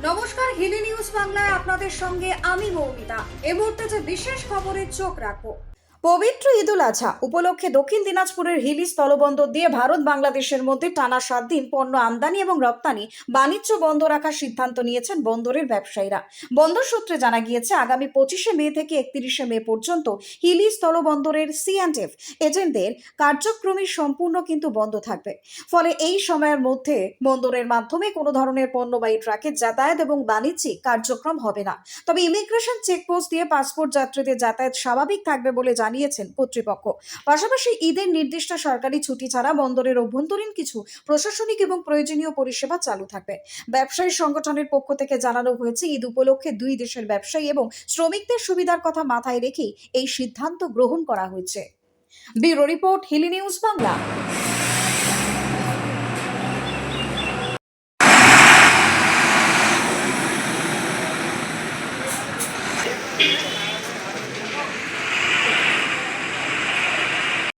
নমস্কার, হিলি নিউজ বাংলায় আপনাদের সঙ্গে আমি মৌমিতা। এই মুহূর্তে যে বিশেষ খবরে চোখ রাখবো। পবিত্র ঈদুল আজহা উপলক্ষে দক্ষিণ দিনাজপুরের হিলি স্থলবন্দর দিয়ে ভারত বাংলাদেশের মধ্যে টানা 7 দিন পণ্য আমদানি এবং রপ্তানি বাণিজ্য বন্ধ রাখার সিদ্ধান্ত নিয়েছেন বন্দরের ব্যবসায়ীরা। বন্দর সূত্রে জানা গিয়েছে, আগামী 25শে মে থেকে 31শে মে পর্যন্ত হিলি স্থলবন্দরের C&F এজেন্টদের কার্যক্রমই সম্পূর্ণ কিন্তু বন্ধ থাকবে। ফলে এই সময়ের মধ্যে বন্দরের মাধ্যমে কোনো ধরনের পণ্যবাহী ট্রাকের যাতায়াত এবং বাণিজ্যিক কার্যক্রম হবে না। তবে ইমিগ্রেশন চেকপোস্ট দিয়ে পাসপোর্ট যাত্রীদের যাতায়াত স্বাভাবিক থাকবে বলে জানিয়েছেন কর্তৃপক্ষ। পাশাপাশি ঈদের নির্দিষ্ট সরকারি ছুটি ছাড়া বন্দরের অভ্যন্তরীণ কিছু প্রশাসনিক এবং প্রয়োজনীয় পরিষেবা চালু থাকবে। ব্যবসায়ী সংগঠনের পক্ষ থেকে জানানো হয়েছে, ঈদ উপলক্ষে দুই দেশের ব্যবসায়ী এবং শ্রমিকদের সুবিধার কথা মাথায় রেখেই এই সিদ্ধান্ত গ্রহণ করা হয়েছে। Bureau report, Hili news Bangla.